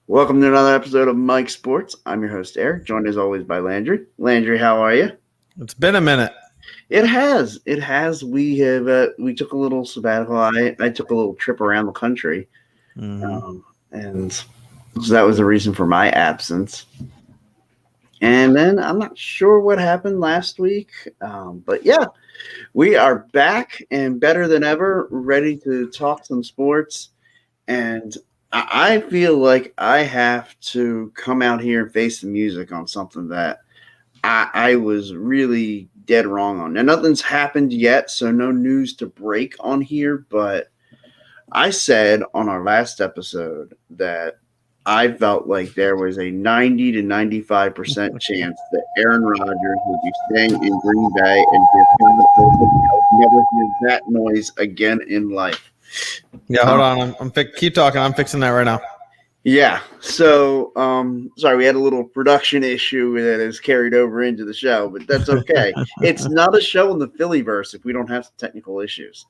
Welcome to another episode of Mike Sports. I'm your host, Eric, joined as always by Landry. Landry, how are you? It's been a minute. It has. We we took a little sabbatical. I took a little trip around the country, and so that was the reason for my absence. And then I'm not sure what happened last week, but yeah, we are back and better than ever, ready to talk some sports. And I feel like I have to come out here and face the music on something that I was really dead wrong on. Now, nothing's happened yet, so no news to break on here, but I said on our last episode that I felt like there was a 90 to 95% chance that Aaron Rodgers would be staying in Green Bay and never hear that noise again in life. Yeah, hold on. Keep talking. I'm fixing that right now. Yeah. So, sorry, we had a little production issue that has carried over into the show, but that's okay. It's not a show in the Phillyverse if we don't have technical issues.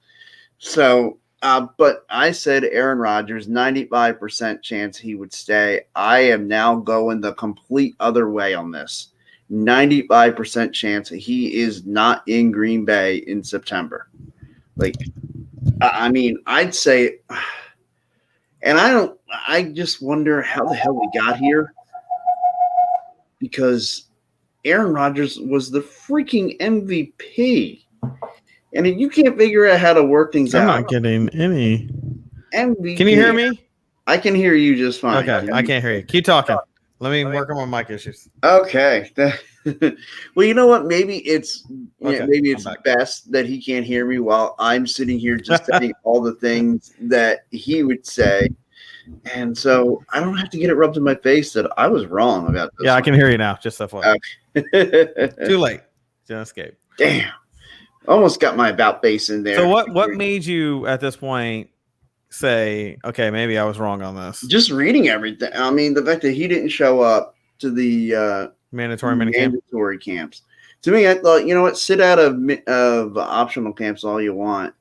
So, but I said Aaron Rodgers, 95% chance he would stay. I am now going the complete other way on this. 95% chance he is not in Green Bay in September. I'd say, and I just wonder how the hell we got here, because Aaron Rodgers was the freaking MVP. And if you can't figure out how to work things out. I'm not getting any. MVP. Can you hear me? I can hear you just fine. Okay, I can't hear you. Keep talking. Let me work on my mic issues. Okay. Well, you know what? Maybe it's best that he can't hear me while I'm sitting here just saying all the things that he would say. And so I don't have to get it rubbed in my face that I was wrong about this. Yeah, I can hear you now. Just that far. Okay. Too late. Don't escape. Damn. Almost got my about face in there. So what made you at this point say, okay, maybe I was wrong on this? Just reading everything. I mean, the fact that he didn't show up to the mandatory camps. To me, I thought, you know what, sit out of optional camps all you want.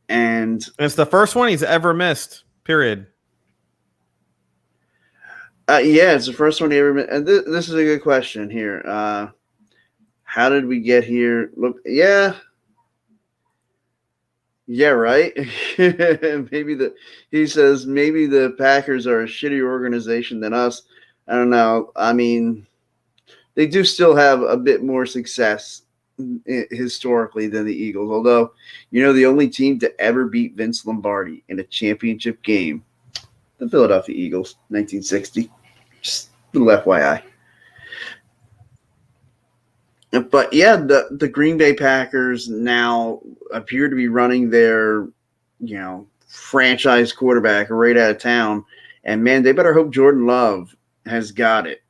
And it's the first one he's ever missed, period. Yeah, it's the first one he ever missed. And this is a good question here. How did we get here? Look, yeah, right. He says maybe the Packers are a shittier organization than us. I don't know. I mean, they do still have a bit more success historically than the Eagles. Although, you know, the only team to ever beat Vince Lombardi in a championship game, the Philadelphia Eagles, 1960. Just a little FYI. But yeah, the Green Bay Packers now appear to be running their, franchise quarterback right out of town. And man, they better hope Jordan Love has got it.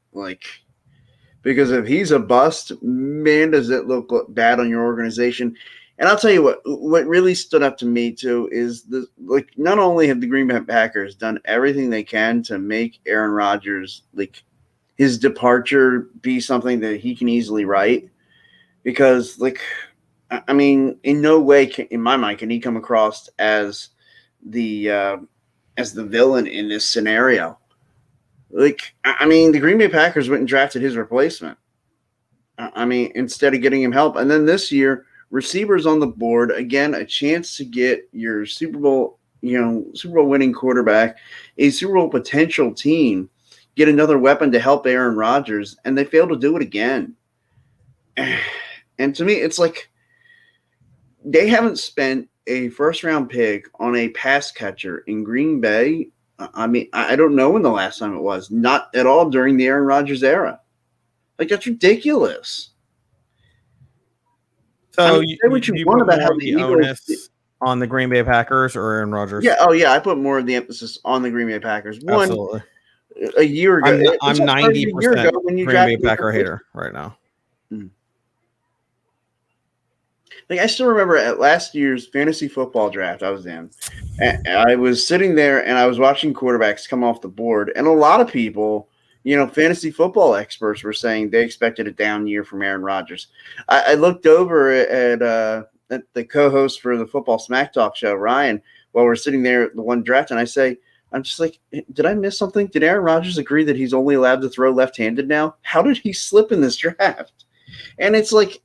Because if he's a bust, man, does it look bad on your organization. And I'll tell you what really stood up to me too is not only have the Green Bay Packers done everything they can to make Aaron Rodgers, his departure be something that he can easily write, because in no way in my mind can he come across as the villain in this scenario. The Green Bay Packers went and drafted his replacement. Instead of getting him help. And then this year, receivers on the board, again, a chance to get your Super Bowl winning quarterback, a Super Bowl potential team, get another weapon to help Aaron Rodgers, and they fail to do it again. And to me, it's they haven't spent a first-round pick on a pass catcher in Green Bay. I don't know when the last time it was. Not at all during the Aaron Rodgers era. That's ridiculous. So say what you want about how the Eagles on the Green Bay Packers or Aaron Rodgers? Yeah. Oh, yeah. I put more of the emphasis on the Green Bay Packers. Absolutely. A year ago, I'm 90% Green Bay Packer hater right now. I still remember at last year's fantasy football draft I was in, and I was sitting there and I was watching quarterbacks come off the board, and a lot of people, fantasy football experts were saying they expected a down year from Aaron Rodgers. I looked over at the co-host for the Football Smack Talk show, Ryan, while we're sitting there at the one draft, and I say, I'm just like, did I miss something? Did Aaron Rodgers agree that he's only allowed to throw left-handed now? How did he slip in this draft? And it's like,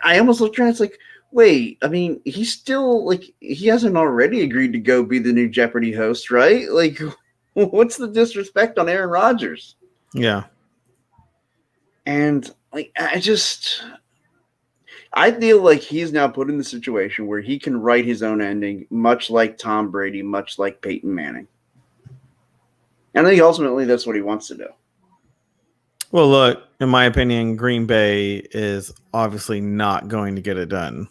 I almost looked around. It's like, wait, I mean, he's still like, he hasn't already agreed to go be the new Jeopardy host, right? Like, what's the disrespect on Aaron Rodgers? Yeah. And like, I feel like he's now put in the situation where he can write his own ending, much like Tom Brady, much like Peyton Manning. And I think ultimately that's what he wants to do. Well, look, in my opinion, Green Bay is obviously not going to get it done.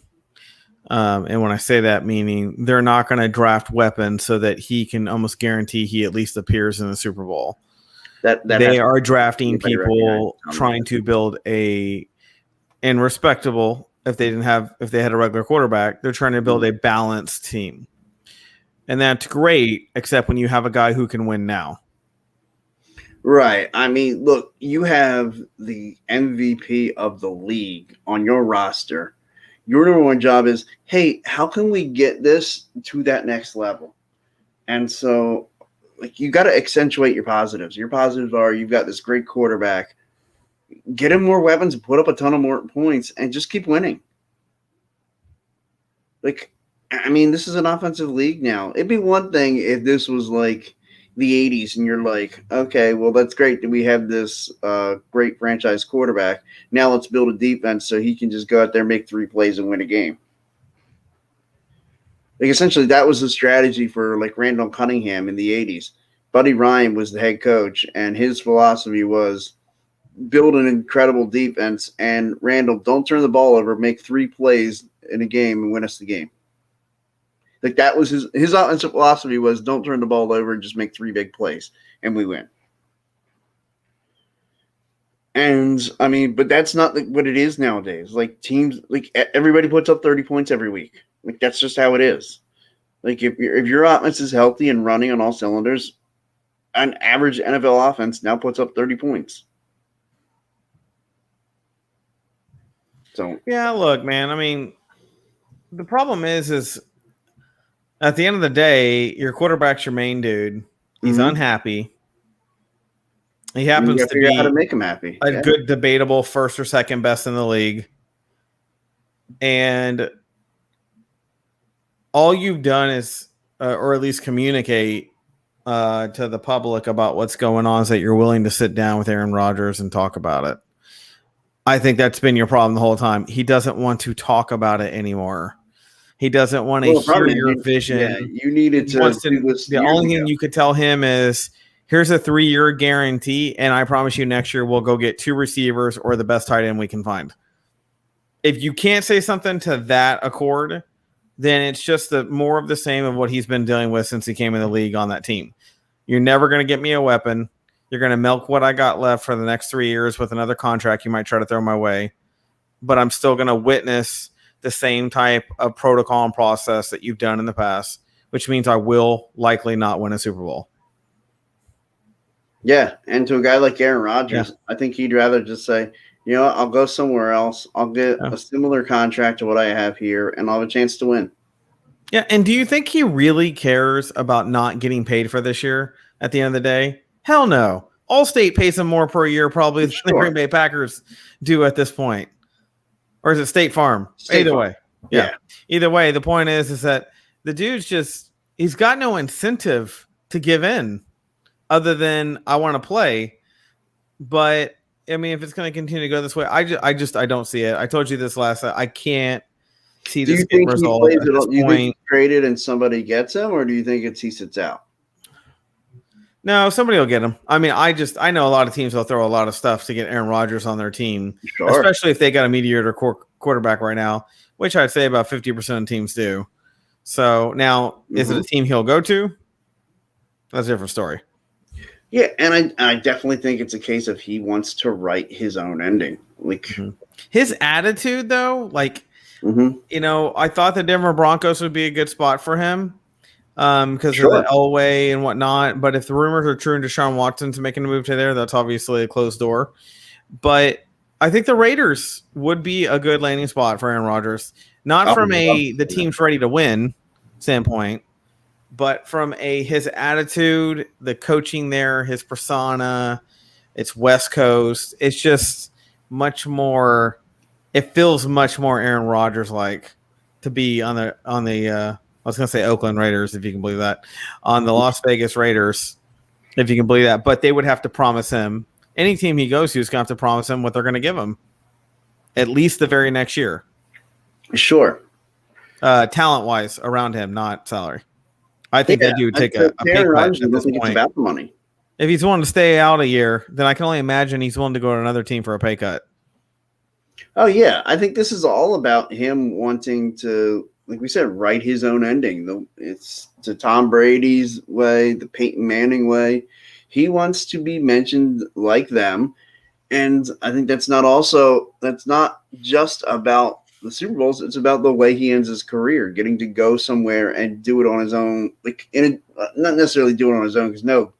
And when I say that, meaning they're not going to draft weapons so that he can almost guarantee he at least appears in the Super Bowl. That they are drafting people trying to build and respectable. If they had a regular quarterback, they're trying to build a balanced team. And that's great, except when you have a guy who can win now. Right. I mean, look, you have the MVP of the league on your roster. Your number one job is, hey, how can we get this to that next level? And so, like, you got to accentuate your positives. Your positives are you've got this great quarterback. Get him more weapons and put up a ton of more points and just keep winning. Like, I mean, this is an offensive league now. It'd be one thing if this was like the 80s and you're like, okay, well, that's great that we have this great franchise quarterback. Now let's build a defense so he can just go out there, make 3 plays and win a game. Like, essentially, that was the strategy for like Randall Cunningham in the 80s. Buddy Ryan was the head coach, and his philosophy was build an incredible defense, and Randall, don't turn the ball over, make 3 plays in a game and win us the game. Like, that was his offensive philosophy was don't turn the ball over and just make 3 big plays and we win. And I mean, but that's not like what it is nowadays. Like, teams, like, everybody puts up 30 points every week. Like, that's just how it is. Like, if your offense is healthy and running on all cylinders, an average NFL offense now puts up 30 points. So yeah, look, man. I mean, the problem is at the end of the day, your quarterback's your main dude. He's unhappy. He happens to be how to make him happy. A good debatable first or second best in the league. And all you've done is, or at least communicate to the public about what's going on, is that you're willing to sit down with Aaron Rodgers and talk about it. I think that's been your problem the whole time. He doesn't want to talk about it anymore. He doesn't want to hear your vision. Yeah, you needed to do this. The only thing you could tell him is, here's a 3-year guarantee, and I promise you next year we'll go get 2 receivers or the best tight end we can find. If you can't say something to that accord, then it's just more of the same of what he's been dealing with since he came in the league on that team. You're never going to get me a weapon. You're going to milk what I got left for the next 3 years with another contract you might try to throw my way. But I'm still going to witness the same type of protocol and process that you've done in the past, which means I will likely not win a Super Bowl. Yeah, and to a guy like Aaron Rodgers, I think he'd rather just say, you know, I'll go somewhere else. I'll get a similar contract to what I have here, and I'll have a chance to win. Yeah, and do you think he really cares about not getting paid for this year at the end of the day? Hell no. Allstate pays him more per year probably than the Green Bay Packers do at this point. Or is it State Farm? Either way. Yeah. Either way, the point is that the dude's he's got no incentive to give in other than I want to play. But I mean, if it's going to continue to go this way, I don't see it. I told you this last time. I can't see this getting resolved at this point. You think he's traded and somebody gets him, or do you think he sits out? No, somebody will get him. I mean, I know a lot of teams will throw a lot of stuff to get Aaron Rodgers on their team, especially if they got a mediocre quarterback right now, which I'd say about 50% of teams do. So now, is it a team he'll go to? That's a different story. Yeah, and I definitely think it's a case of he wants to write his own ending. Like his attitude, though, like you know, I thought the Denver Broncos would be a good spot for him. Because of the Elway and whatnot. But if the rumors are true and Deshaun Watson's making a move to there, that's obviously a closed door. But I think the Raiders would be a good landing spot for Aaron Rodgers. Not from the team's ready to win standpoint, but from his attitude, the coaching there, his persona, it's West Coast. It's just much more. It feels much more Aaron Rodgers like to be on the. I was going to say Oakland Raiders, if you can believe that, on the Las Vegas Raiders, if you can believe that. But they would have to promise him. Any team he goes to is going to have to promise him what they're going to give him, at least the very next year. Sure. Talent wise, around him, not salary. I think they do take a pay cut Rodgers, at I don't this think it's point. about the money. If he's willing to stay out a year, then I can only imagine he's willing to go to another team for a pay cut. Oh yeah, I think this is all about him wanting to, like we said, write his own ending. It's the Tom Brady's way, the Peyton Manning way. He wants to be mentioned like them, and I think that's not just about the Super Bowls. It's about the way he ends his career, getting to go somewhere and do it on his own. Like, not necessarily do it on his own, because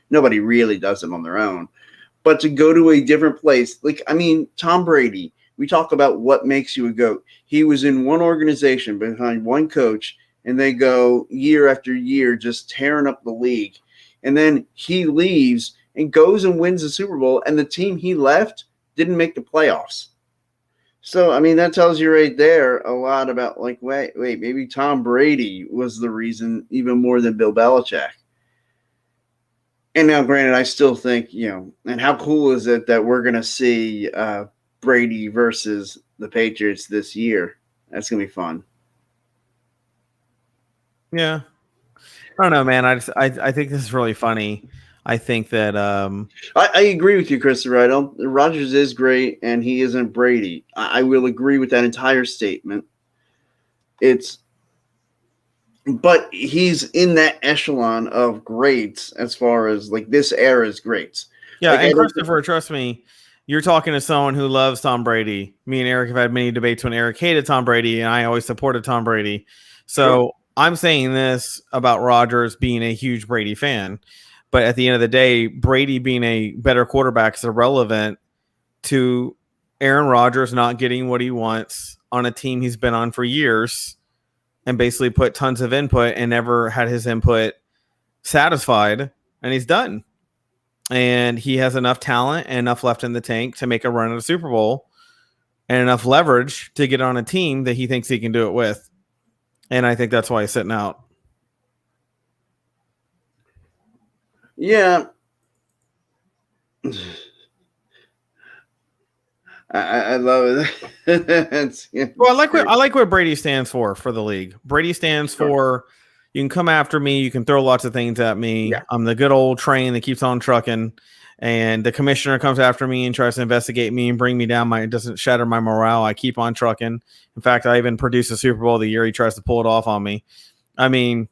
nobody really does it on their own, but to go to a different place. Like, I mean, Tom Brady. We talk about what makes you a GOAT. He was in one organization behind one coach, and they go year after year just tearing up the league. And then he leaves and goes and wins the Super Bowl, and the team he left didn't make the playoffs. So, I mean, that tells you right there a lot about, like, wait, maybe Tom Brady was the reason even more than Bill Belichick. And now, granted, I still think, and how cool is it that we're going to see Brady versus the Patriots this year? That's going to be fun. Yeah. I don't know, man. I think this is really funny. I think that I agree with you, Christopher. Rodgers is great, and he isn't Brady. I will agree with that entire statement. But he's in that echelon of greats as far as, like, this era's greats. Yeah, like, and Christopher, trust me, you're talking to someone who loves Tom Brady. Me and Eric have had many debates when Eric hated Tom Brady, and I always supported Tom Brady. So sure. I'm saying this about Rodgers being a huge Brady fan. But at the end of the day, Brady being a better quarterback is irrelevant to Aaron Rodgers not getting what he wants on a team he's been on for years and basically put tons of input and never had his input satisfied, and he's done. And he has enough talent and enough left in the tank to make a run at a Super Bowl and enough leverage to get on a team that he thinks he can do it with. And I think that's why he's sitting out. Yeah. I love it. Well, I like what Brady stands for the league. Brady stands for, you can come after me, you can throw lots of things at me. Yeah. I'm the good old train that keeps on trucking, and the commissioner comes after me and tries to investigate me and bring me down. It doesn't shatter my morale. I keep on trucking. In fact, I even produced a Super Bowl the year he tries to pull it off on me. I mean,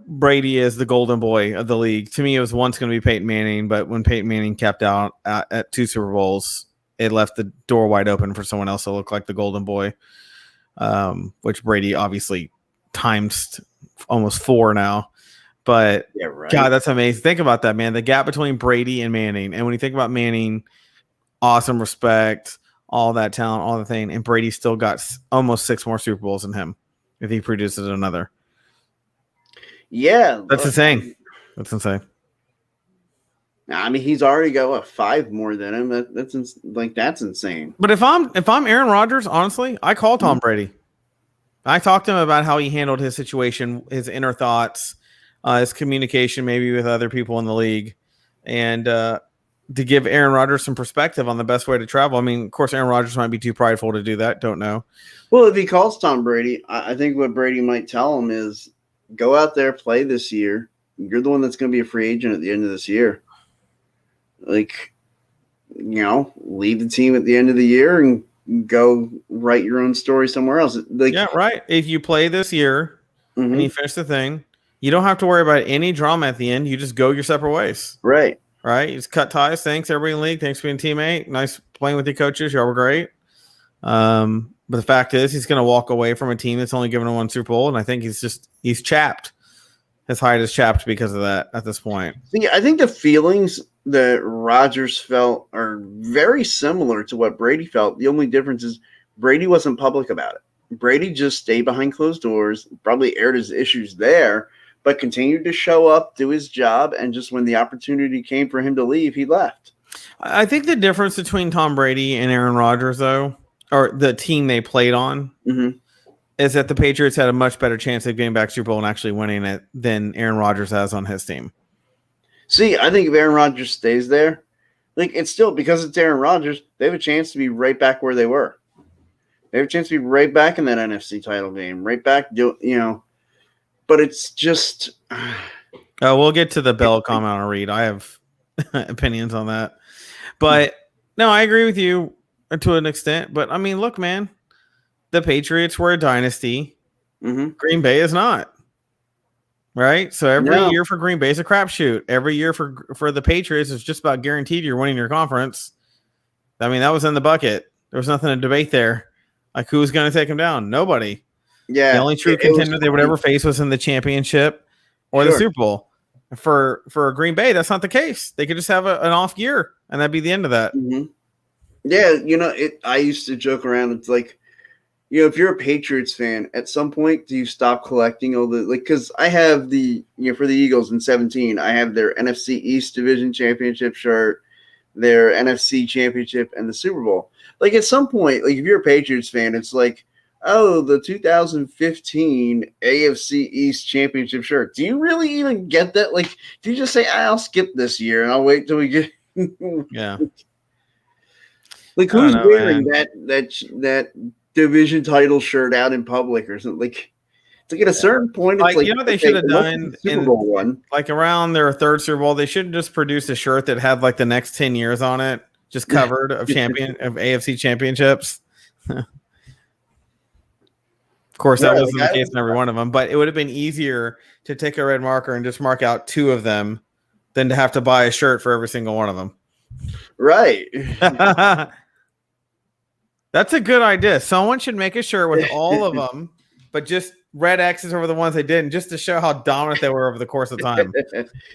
Brady is the golden boy of the league. To me, it was once going to be Peyton Manning, but when Peyton Manning capped out at 2 Super Bowls, it left the door wide open for someone else to look like the golden boy, which Brady obviously times almost 4 now. But yeah, right. God, that's amazing. Think about that, man. The gap between Brady and Manning. And when you think about Manning, awesome respect, all that talent, all the thing, and Brady still got almost 6 more Super Bowls than him if he produces another. Yeah, that's insane. That's insane. I mean, he's already got 5 more than him. That's insane. But if I'm Aaron Rodgers, honestly, I call Tom Brady. I talked to him about how he handled his situation, his inner thoughts, his communication maybe with other people in the league, and to give Aaron Rodgers some perspective on the best way to travel. I mean, of course, Aaron Rodgers might be too prideful to do that. Don't know. Well, if he calls Tom Brady, I think what Brady might tell him is, go out there, play this year. You're the one that's going to be a free agent at the end of this year. Like, leave the team at the end of the year and go write your own story somewhere else. Like, yeah, right. If you play this year and you finish the thing, you don't have to worry about any drama at the end. You just go your separate ways. Right. Right. You just cut ties. Thanks, everybody in the league. Thanks for being a teammate. Nice playing with your coaches. Y'all were great. But the fact is, he's going to walk away from a team that's only given him 1 Super Bowl, and I think he's chapped. His hide is chapped because of that at this point. See, I think the feelings that Rodgers felt are very similar to what Brady felt. The only difference is Brady wasn't public about it. Brady just stayed behind closed doors, probably aired his issues there, but continued to show up, do his job, and just when the opportunity came for him to leave, he left. I think the difference between Tom Brady and Aaron Rodgers, though, or the team they played on, is that the Patriots had a much better chance of getting back Super Bowl and actually winning it than Aaron Rodgers has on his team. See, I think if Aaron Rodgers stays there, like it's still because it's Aaron Rodgers, they have a chance to be right back where they were. They have a chance to be right back in that NFC title game, right back, but it's just. We'll get to the Bell comment on Reed. I have opinions on that. But no, I agree with you to an extent. But I mean, look, man, the Patriots were a dynasty. Green Bay is not. Right? So every year for Green Bay is a crapshoot. Every year for the Patriots is just about guaranteed you're winning your conference. I mean, that was in the bucket. There was nothing to debate there. Like, who's going to take them down? Nobody. Yeah. The only true contender they would ever face was in the championship or the Super Bowl. For Green Bay, that's not the case. They could just have an off year, and that'd be the end of that. Yeah, I used to joke around. It's like, if you're a Patriots fan, at some point, do you stop collecting all the because I have for the Eagles in 2017, I have their NFC East Division Championship shirt, their NFC Championship, and the Super Bowl. Like at some point, like if you're a Patriots fan, it's like, oh, the 2015 AFC East Championship shirt. Do you really even get that? Like, do you just say, I'll skip this year and I'll wait till we get? Yeah. Like who's wearing that division title shirt out in public or something? Like, to get a certain point, it's like they should have done Super Bowl one. Like around their third Super Bowl, they should have just produced a shirt that had like the next 10 years on it, just covered of AFC championships. Of course, that wasn't the case in every one of them, but it would have been easier to take a red marker and just mark out 2 of them than to have to buy a shirt for every single one of them. Right. That's a good idea. Someone should make a shirt with all of them, but just red X's over the ones they didn't, just to show how dominant they were over the course of time.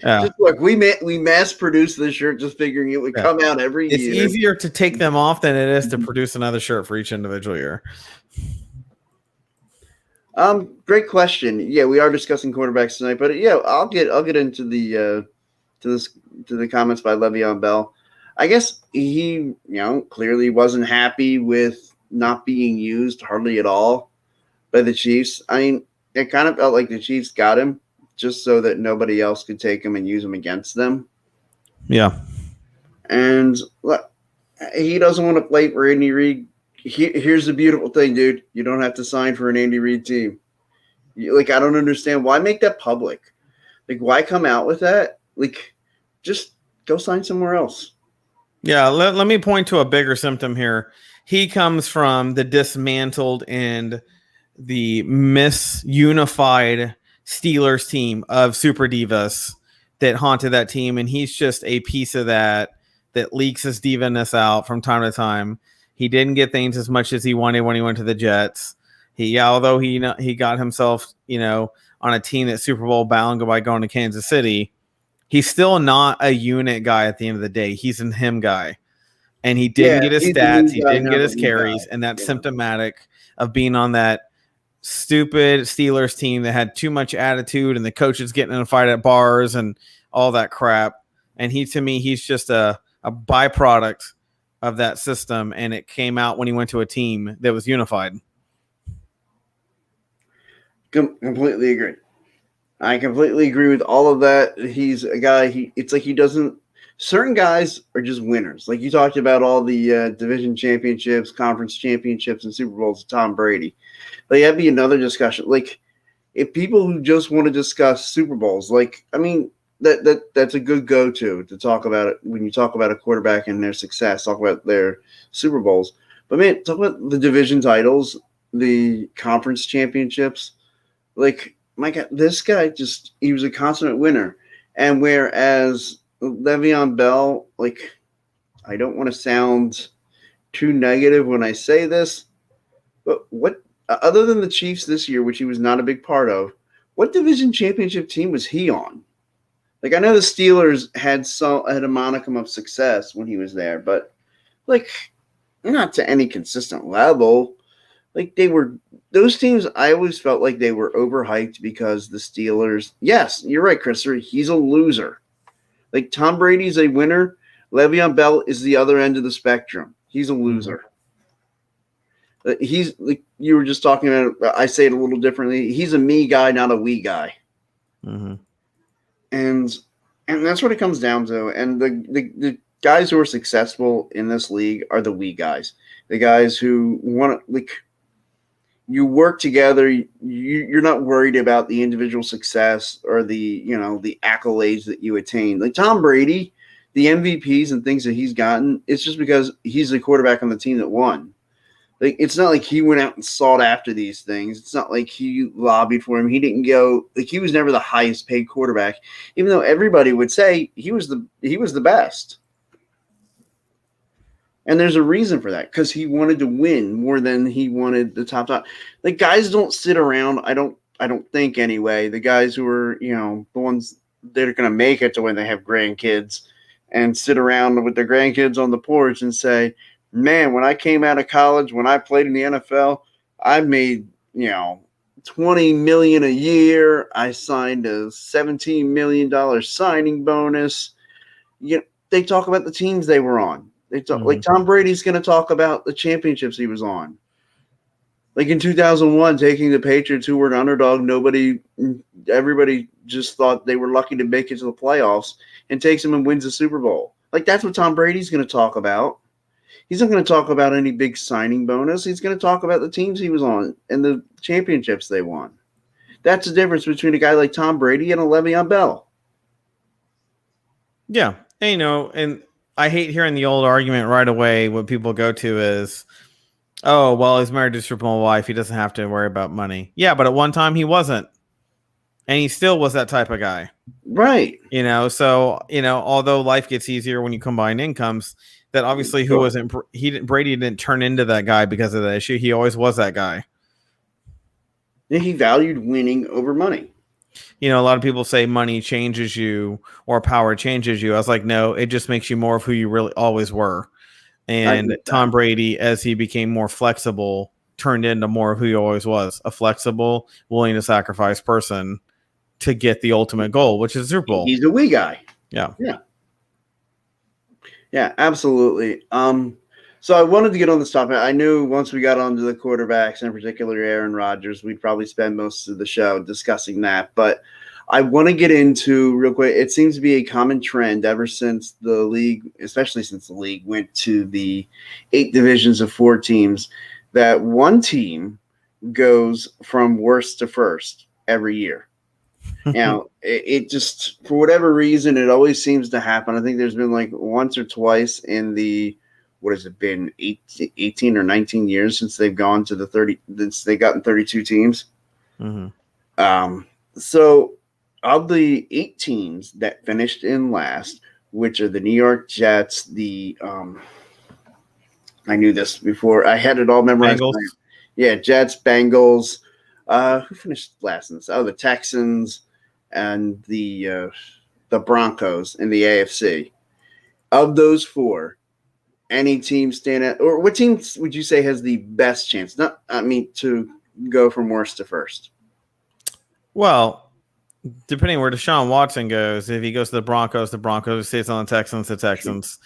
Yeah. Just look, we mass produced this shirt, just figuring it would come out every year. It's easier to take them off than it is to produce another shirt for each individual year. Great question. Yeah, we are discussing quarterbacks tonight, but I'll get into the to the comments by Le'Veon Bell. I guess he, clearly wasn't happy with not being used hardly at all by the Chiefs. I mean, it kind of felt like the Chiefs got him just so that nobody else could take him and use him against them. Yeah. And look, he doesn't want to play for Andy Reid. Here's the beautiful thing, dude. You don't have to sign for an Andy Reid team. I don't understand. Why make that public? Like, why come out with that? Like, just go sign somewhere else. Yeah, let me point to a bigger symptom here. He comes from the dismantled and the misunified Steelers team of super divas that haunted that team, and he's just a piece of that leaks his divaness out from time to time. He didn't get things as much as he wanted when he went to the Jets. Although he got himself, on a team that's Super Bowl bound by going to Kansas City, he's still not a unit guy at the end of the day. He's an him guy. And he didn't get his stats. He didn't get his carries. And that's symptomatic of being on that stupid Steelers team that had too much attitude and the coaches getting in a fight at bars and all that crap. And to me, he's just a byproduct of that system. And it came out when he went to a team that was unified. Completely agree. I completely agree with all of that. He's a guy, it's like he doesn't – certain guys are just winners. Like you talked about all the division championships, conference championships, and Super Bowls with Tom Brady. Like that'd be another discussion. Like if people who just want to discuss Super Bowls, that's a good go-to to talk about it when you talk about a quarterback and their success, talk about their Super Bowls. But, man, talk about the division titles, the conference championships. Like, my God, this guy he was a consummate winner. And whereas Le'Veon Bell, I don't want to sound too negative when I say this, but what, other than the Chiefs this year, which he was not a big part of, what division championship team was he on? I know the Steelers had a monicum of success when he was there, but, not to any consistent level. like those teams. I always felt like they were overhyped because the Steelers. Yes, you're right, Christopher. He's a loser. Like Tom Brady's a winner. Le'Veon Bell is the other end of the spectrum. He's a loser. He's like you were just talking about. I say it a little differently. He's a me guy, not a we guy. Mm-hmm. And that's what it comes down to. And the guys who are successful in this league are the we guys. The guys who want to like you work together. You're not worried about the individual success or the the accolades that you attain. Like Tom Brady, the MVPs and things that he's gotten, it's just because he's the quarterback on the team that won. Like it's not like he went out and sought after these things. It's not like he lobbied for him. He didn't go like he was never the highest paid quarterback, even though everybody would say he was the best. And there's a reason for that because he wanted to win more than he wanted the top. Like guys don't sit around. I don't think anyway. The guys who are the ones that are going to make it to when they have grandkids and sit around with their grandkids on the porch and say, man, when I came out of college, when I played in the NFL, I made, $20 million a year. I signed a $17 million signing bonus. They talk about the teams they were on. They talk like Tom Brady's going to talk about the championships he was on. Like in 2001, taking the Patriots, who were an underdog, everybody just thought they were lucky to make it to the playoffs, and takes them and wins the Super Bowl. Like that's what Tom Brady's going to talk about. He's not going to talk about any big signing bonus. He's going to talk about the teams he was on and the championships they won. That's the difference between a guy like Tom Brady and a Le'Veon Bell. Yeah. And, and I hate hearing the old argument right away. What people go to is, oh, well, he's married to a Super Bowl wife. He doesn't have to worry about money. Yeah, but at one time he wasn't. And he still was that type of guy. Right. So, although life gets easier when you combine incomes, that obviously Brady didn't turn into that guy because of that issue. He always was that guy. He valued winning over money. A lot of people say money changes you or power changes you. I was like, no, it just makes you more of who you really always were. And Tom Brady, as he became more flexible, turned into more of who he always was, a flexible, willing to sacrifice person to get the ultimate goal, which is Super Bowl. He's a we guy. Yeah. Yeah, absolutely. So I wanted to get on this topic. I knew once we got onto the quarterbacks, in particular Aaron Rodgers, we'd probably spend most of the show discussing that. But I want to get into real quick. It seems to be a common trend ever since the league, especially since the league went to the 8 divisions of 4 teams, that one team goes from worst to first every year. Now, it just, for whatever reason, it always seems to happen. I think there's been like once or twice in the, what has it been, 18 or 19 years since they've gone to the 30, since they gotten 32 teams. Mm-hmm. So of the 8 teams that finished in last, which are the New York Jets, I knew this before. I had it all memorized. Bengals. Yeah, Jets, Bengals. Who finished last in this? Oh, the Texans and the Broncos in the AFC. Of those 4, any team stand out, or what team would you say has the best chance? To go from worst to first. Well, depending where Deshaun Watson goes, if he goes to the Broncos stays on the Texans.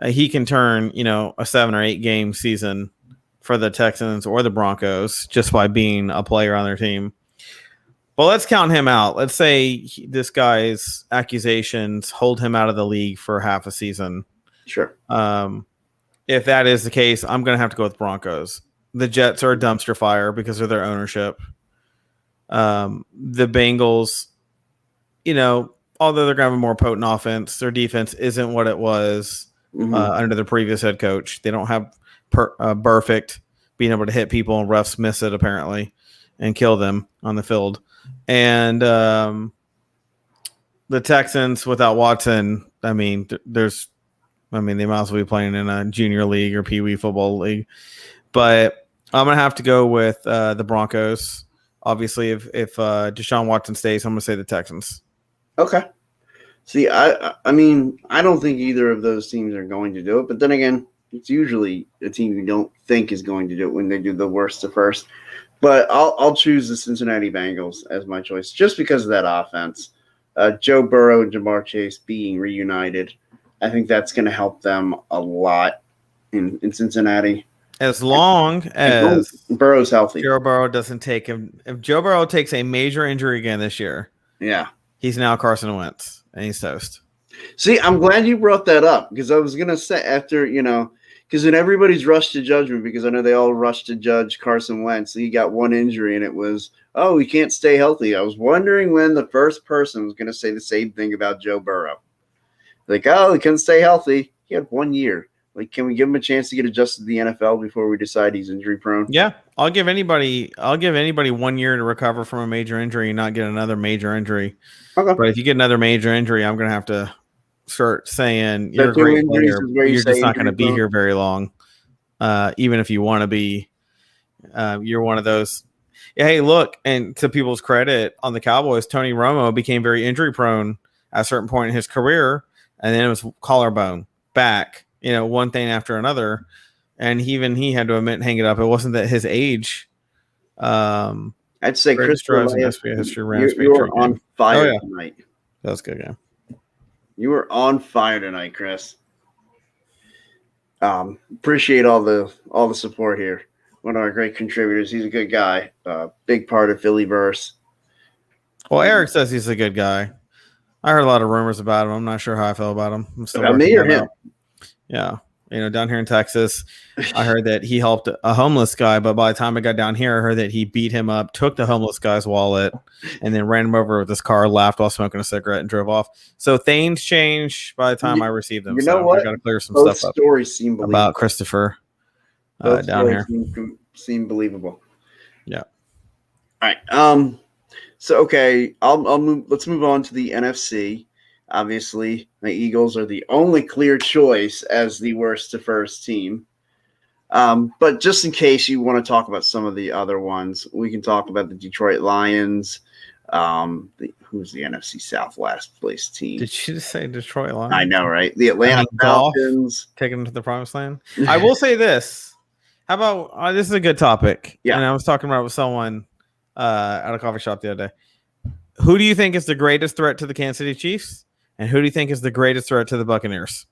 He can turn, a 7 or 8 game season for the Texans or the Broncos just by being a player on their team. But let's count him out. Let's say this guy's accusations hold him out of the league for half a season. Sure. If that is the case, I'm going to have to go with Broncos. The Jets are a dumpster fire because of their ownership. The Bengals, although they're going to have a more potent offense, their defense isn't what it was under the previous head coach. They don't have perfect being able to hit people and refs miss it apparently and kill them on the field. And the Texans without Watson, they might as well be playing in a junior league or Pee Wee football league. But I'm going to have to go with the Broncos. Obviously, if Deshaun Watson stays, I'm going to say the Texans. Okay. See, I don't think either of those teams are going to do it. But then again, It's usually a team you don't think is going to do it when they do the worst to first. But I'll choose the Cincinnati Bengals as my choice just because of that offense. Joe Burrow and Jamar Chase being reunited, I think that's going to help them a lot in Cincinnati. As long as Burrow's healthy. Joe Burrow doesn't take him. If Joe Burrow takes a major injury again this year, yeah, he's now Carson Wentz, and he's toast. See, I'm glad you brought that up because I was going to say after, because then everybody's rushed to judgment because I know they all rushed to judge Carson Wentz. He got one injury and it was, oh, he can't stay healthy. I was wondering when the first person was going to say the same thing about Joe Burrow. Like, oh, he couldn't stay healthy. He had 1 year. Like, can we give him a chance to get adjusted to the NFL before we decide he's injury prone? Yeah, I'll give anybody 1 year to recover from a major injury and not get another major injury. Okay. But if you get another major injury, I'm going to have to start saying you're a great player. You're just not going to be here very long. Even if you want to be, you're one of those. Hey, look, and to people's credit on the Cowboys, Tony Romo became very injury prone at a certain point in his career. And then it was collarbone, back, one thing after another. And even he had to admit and hang it up. It wasn't that his age. I'd say Chris drives you were on fire tonight. That was a good game. You were on fire tonight, Chris. Appreciate all the support here. One of our great contributors. He's a good guy. Big part of Phillyverse. Well, Eric says he's a good guy. I heard a lot of rumors about him. I'm not sure how I feel about him. I'm still about me or him? Yeah. Down here in Texas, I heard that he helped a homeless guy, but by the time I got down here, I heard that he beat him up, took the homeless guy's wallet, and then ran him over with his car, laughed while smoking a cigarette, and drove off. So things change by the time I received them. You know what? I got to clear some Both stuff up stories seem believable. about Christopher down here. Seem believable. Yeah. All right. So okay, I'll move. Let's move on to the NFC. Obviously, the Eagles are the only clear choice as the worst to first team. But just in case you want to talk about some of the other ones, we can talk about the Detroit Lions. Who's the NFC South last place team? Did you just say Detroit Lions? I know, right? The Atlanta Falcons. Taking them to the promised land. I will say this. How about this is a good topic. Yeah. And I was talking about it with someone at a coffee shop the other day. Who do you think is the greatest threat to the Kansas City Chiefs? And who do you think is the greatest threat to the Buccaneers?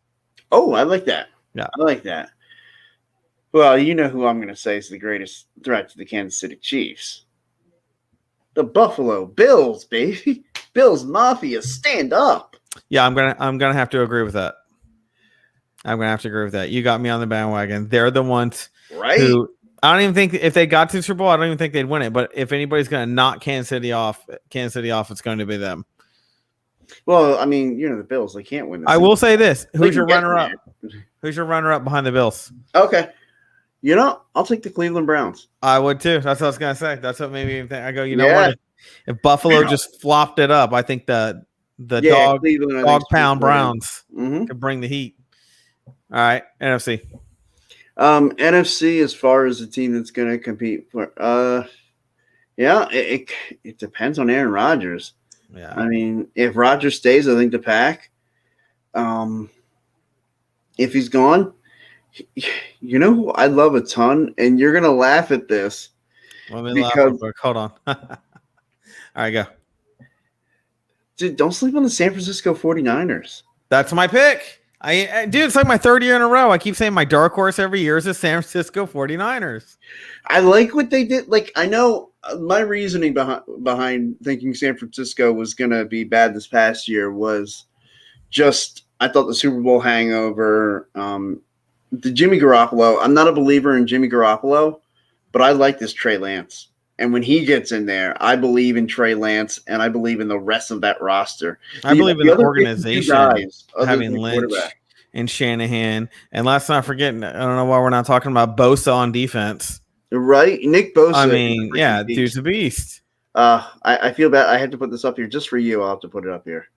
Oh, I like that. Yeah. I like that. Well, you know who I'm going to say is the greatest threat to the Kansas City Chiefs. The Buffalo Bills, baby. Bills Mafia, stand up. Yeah, I'm gonna have to agree with that. I'm gonna have to agree with that. You got me on the bandwagon. They're the ones who I don't even think if they got to the Super Bowl, I don't even think they'd win it. But if anybody's gonna knock Kansas City off, it's going to be them. Well, I mean, the Bills, they can't win this. I will say this. Who's your runner-up? Who's your runner-up behind the Bills? Okay. I'll take the Cleveland Browns. I would too. That's what I was going to say. That's what made me think. I go, what? If Buffalo just flopped it up, I think the dog pound Browns could bring the heat. All right, NFC. NFC, as far as the team that's going to compete for, it depends on Aaron Rodgers. Yeah. I mean, if Rodgers stays, I think the Pack. If he's gone, who I love a ton, and you're gonna laugh at this. Let me laugh real quick. Hold on. All right, go. Dude, don't sleep on the San Francisco 49ers. That's my pick. Dude, it's like my third year in a row. I keep saying my dark horse every year is the San Francisco 49ers. I like what they did. Like, I know my reasoning behind thinking San Francisco was going to be bad this past year was just I thought the Super Bowl hangover, the Jimmy Garoppolo. I'm not a believer in Jimmy Garoppolo, but I like this Trey Lance. And when he gets in there, I believe in Trey Lance, and I believe in the rest of that roster. I believe in the organization having Lynch and Shanahan. And let's not forget, I don't know why we're not talking about Bosa on defense. Right? Nick Bosa. I mean, yeah, dude's a beast. I feel bad. I had to put this up here just for you. I'll have to put it up here.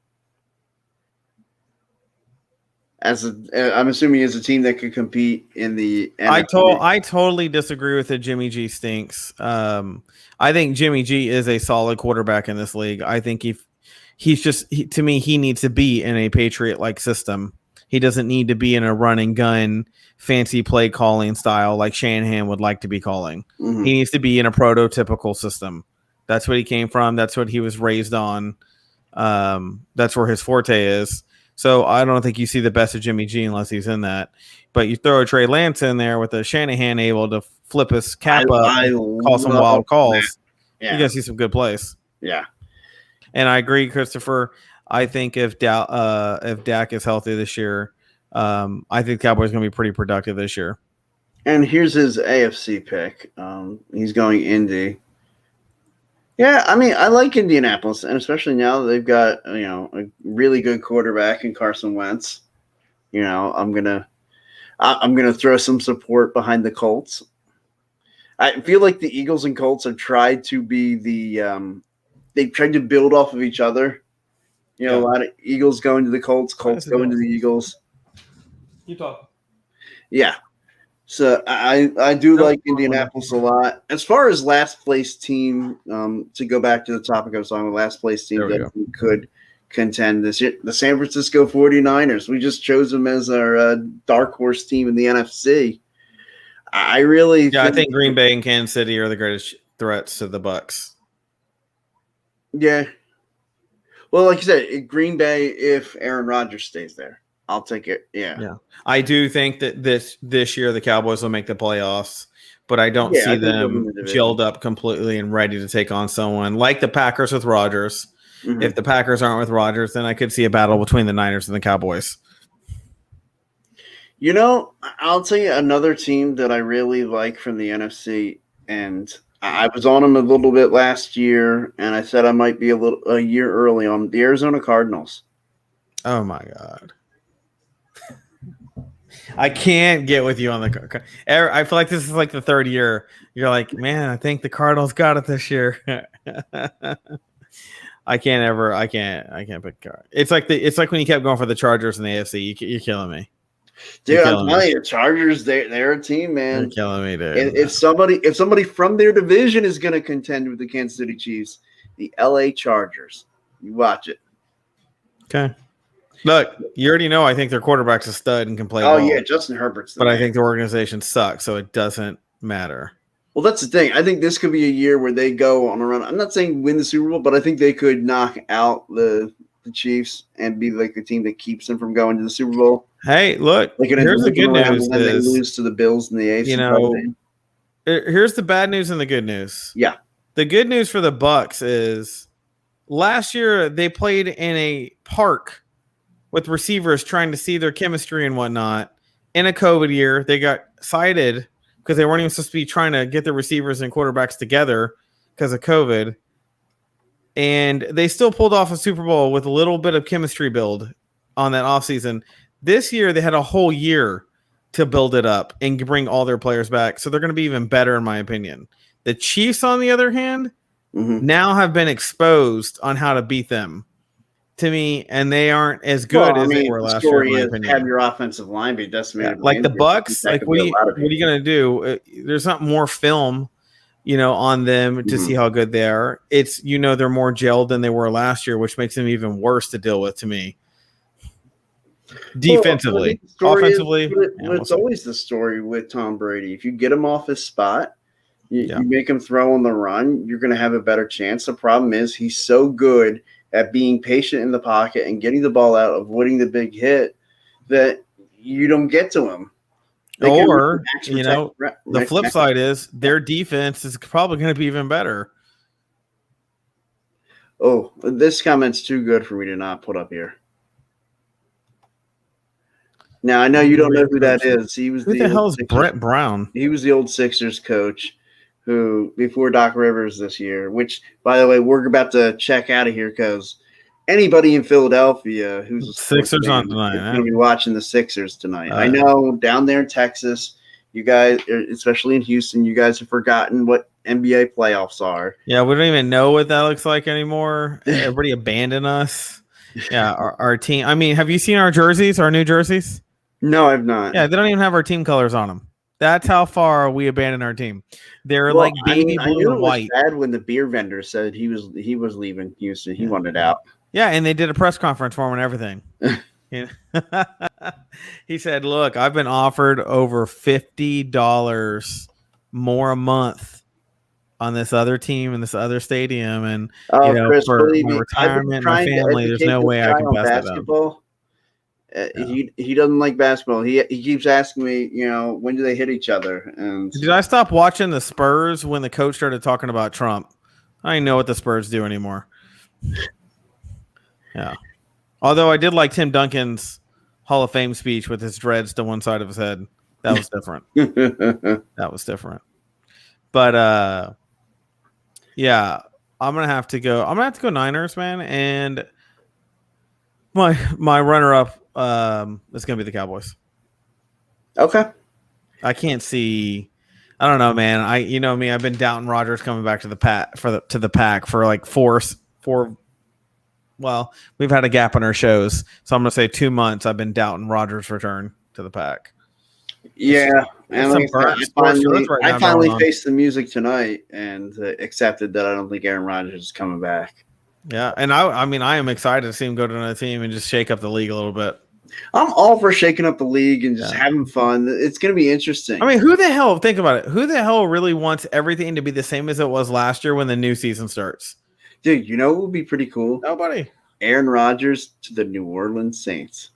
I'm assuming as a team that could compete in the NFC. I totally disagree with it. Jimmy G stinks. I think Jimmy G is a solid quarterback in this league. I think to me, he needs to be in a Patriot-like system. He doesn't need to be in a run and gun fancy play calling style like Shanahan would like to be calling. Mhm. He needs to be in a prototypical system. That's what he came from. That's what he was raised on. That's where his forte is. So I don't think you see the best of Jimmy G unless he's in that. But you throw a Trey Lance in there with a Shanahan able to flip his cap up and call some wild calls. Yeah. You're going to see some good plays. Yeah. And I agree, Christopher. I think if Dak is healthy this year, I think the Cowboys are going to be pretty productive this year. And here's his AFC pick. He's going Indy. Yeah, I mean, I like Indianapolis, and especially now that they've got a really good quarterback in Carson Wentz. I'm gonna throw some support behind the Colts. I feel like the Eagles and Colts have tried to be they've tried to build off of each other. A lot of Eagles going to the Colts, Colts going to the Eagles. You talk. Yeah. So I do like Indianapolis a lot. As far as last place team, to go back to the topic I was talking about, last place team that we could contend this year, the San Francisco 49ers. We just chose them as our dark horse team in the NFC. I think Green Bay and Kansas City are the greatest threats to the Bucs. Yeah. Well, like you said, Green Bay, if Aaron Rodgers stays there, I'll take it. Yeah. I do think that this year the Cowboys will make the playoffs, but I don't see them gelled up completely and ready to take on someone like the Packers with Rodgers. Mm-hmm. If the Packers aren't with Rodgers, then I could see a battle between the Niners and the Cowboys. I'll tell you another team that I really like from the NFC, and I was on them a little bit last year, and I said I might be a year early on the Arizona Cardinals. Oh my God. I can't get with you on the. I feel like this is like the third year. You're like, man, I think the Cardinals got it this year. I can't pick Cardinals. It's like when you kept going for the Chargers in the AFC. You're killing me. Dude, I'm telling you, Chargers, they're a team, man. You're killing me, dude. If somebody from their division is going to contend with the Kansas City Chiefs, the LA Chargers, you watch it. Okay. Look, you already know I think their quarterback's a stud and can play. Oh, yeah, Justin Herbert's but I think the organization sucks, so it doesn't matter. Well, that's the thing. I think this could be a year where they go on a run. I'm not saying win the Super Bowl, but I think they could knock out the Chiefs and be like the team that keeps them from going to the Super Bowl. Hey, look, here's the good news. When they lose to the Bills in the AFC. Here's the bad news and the good news. Yeah. The good news for the Bucs is last year they played in a park with receivers trying to see their chemistry and whatnot. In a COVID year, they got cited because they weren't even supposed to be trying to get the receivers and quarterbacks together because of COVID. And they still pulled off a Super Bowl with a little bit of chemistry build on that offseason. This year, they had a whole year to build it up and bring all their players back. So they're going to be even better, in my opinion. The Chiefs, on the other hand, now have been exposed on how to beat them. To me, and they aren't as good as they were last year. In my opinion. Have your offensive line be decimated. Like the Bucs, like what are you going to do? There's not more film, on them to see how good they are. It's they're more gelled than they were last year, which makes them even worse to deal with. To me, defensively, offensively, it's always the story with Tom Brady. If you get him off his spot, you make him throw on the run, you're going to have a better chance. The problem is he's so good at being patient in the pocket and getting the ball out, avoiding the big hit, that you don't get to him. Or, the flip side is their defense is probably going to be even better. Oh, this comment's too good for me to not put up here. Now, I know you don't know who that is. Who the hell is Brett Brown? He was the old Sixers coach who, before Doc Rivers this year, which, by the way, we're about to check out of here because anybody in Philadelphia who's a Sixers on tonight, going to be watching the Sixers tonight. I know down there in Texas, you guys, especially in Houston, you guys have forgotten what NBA playoffs are. Yeah, we don't even know what that looks like anymore. Everybody abandoned us. Yeah, our team. I mean, have you seen our jerseys, our new jerseys? No, I've not. Yeah, they don't even have our team colors on them. That's how far we abandoned our team. They're like baby blue and white. It was bad when the beer vendor said he was leaving Houston. He wanted out. Yeah, and they did a press conference for him and everything. He said, "Look, I've been offered over $50 more a month on this other team in this other stadium, and Oh, Chris, for believe my me, I've been retirement, and my trying to family, there's educate no this way I guy can on pass that up." basketball. Yeah. He doesn't like basketball. He keeps asking me, when do they hit each other? And Did I stop watching the Spurs when the coach started talking about Trump? I didn't know what the Spurs do anymore. Yeah. Although I did like Tim Duncan's Hall of Fame speech with his dreads to one side of his head. That was different. That was different. But yeah, I'm gonna have to go. I'm gonna have to go Niners, man. And my runner up is gonna be the Cowboys. Okay. I can't see. I don't know, man. You know me. I've been doubting Rodgers coming back to the pack for like four. Well, we've had a gap in our shows, so I'm gonna say 2 months. I've been doubting Rodgers' return to the pack. Yeah, It's and some like I burnt said, sports truth right I now finally going on. faced the music tonight and accepted that I don't think Aaron Rodgers is coming back. Yeah, and I mean, I am excited to see him go to another team and just shake up the league a little bit. I'm all for shaking up the league and just Yeah. having fun. It's going to be interesting. I mean, who the hell? Think about it. Who the hell really wants everything to be the same as it was last year when the new season starts? Dude, you know what would be pretty cool? Nobody. Aaron Rodgers to the New Orleans Saints.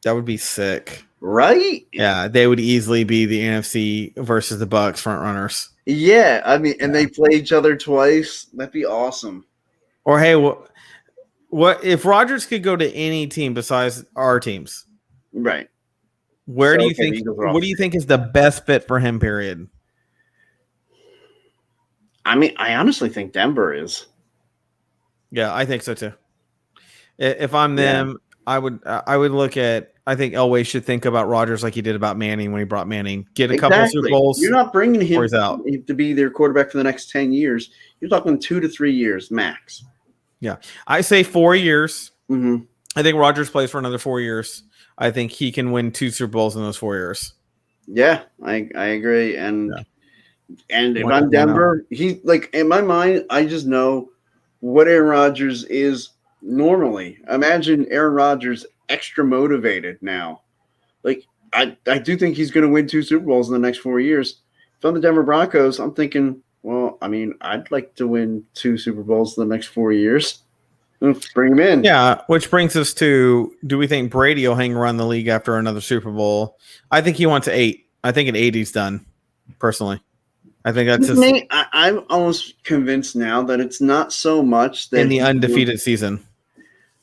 That would be sick. Right? Yeah, they would easily be the NFC versus the Bucks front runners. Yeah, I mean, and they play each other twice. That'd be awesome. Or hey, what if Rodgers could go to any team besides our teams? Right. Where So, do you okay, think? Eagles are What off. do you think is the best fit for him? Period. I mean, I honestly think Denver is. Yeah, I think so too. If I'm them, I would look at. I think Elway should think about Rodgers like he did about Manning when he brought Manning. Get a couple of Super Bowls. You're not bringing him he's out. to be their quarterback for the next 10 years. You're talking 2 to 3 years max. Yeah, I say 4 years. Mm-hmm. I think Rodgers plays for another 4 years. I think he can win 2 Super Bowls in those 4 years. Yeah, I agree. And if Why I'm not? Denver, he like in my mind, I just know what Aaron Rodgers is normally. Imagine Aaron Rodgers extra motivated now. Like I do think he's going to win 2 Super Bowls in the next 4 years. If I'm the Denver Broncos, I'm thinking, well, I mean, I'd like to win 2 Super Bowls in the next 4 years. Let's bring him in. Yeah, which brings us to: do we think Brady will hang around the league after another Super Bowl? I think he wants 8. I think at 8 he's done. Personally, I think that's his, Me, I'm almost convinced now that it's not so much that in the undefeated season.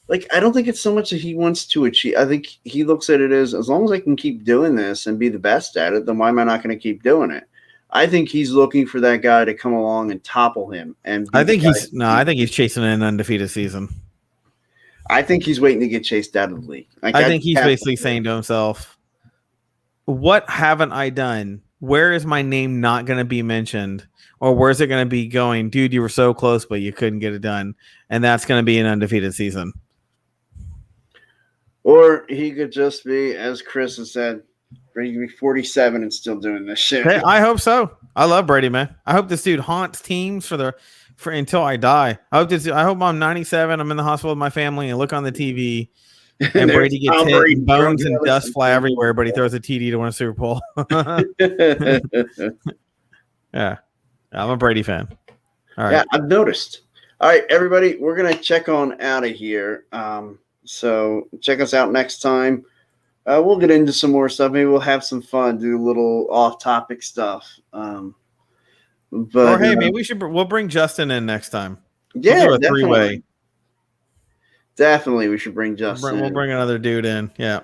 Like, I don't think it's so much that he wants to achieve. I think he looks at it as long as I can keep doing this and be the best at it, then why am I not going to keep doing it? I think he's looking for that guy to come along and topple him. And I think he's chasing an undefeated season. I think he's waiting to get chased out of the league. Like, I think he's basically saying to himself, "What haven't I done? Where is my name not going to be mentioned? Or where's it going to be going? Dude, you were so close, but you couldn't get it done." And that's going to be an undefeated season. Or he could just be, as Chris has said, Brady could be 47 and still doing this shit. Hey, I hope so. I love Brady, man. I hope this dude haunts teams for until I die. I hope I'm 97. I'm in the hospital with my family and look on the TV, and Brady gets Tom hit, Brady and bones drunk and dust fly everywhere, but he throws a TD to win a Super Bowl. Yeah, I'm a Brady fan. All right. Yeah, I've noticed. All right, everybody, we're going to check on out of here. So check us out next time. We'll get into some more stuff. Maybe we'll have some fun, do a little off-topic stuff. But Or hey, maybe we'll bring Justin in next time. Yeah, we'll do a three-way. Definitely, we should bring Justin. We'll bring another dude in. Yeah.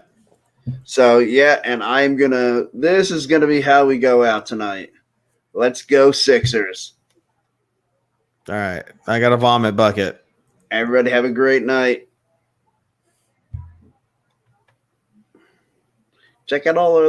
So yeah, and this is gonna be how we go out tonight. Let's go Sixers. All right. I got a vomit bucket. Everybody have a great night. Check out all our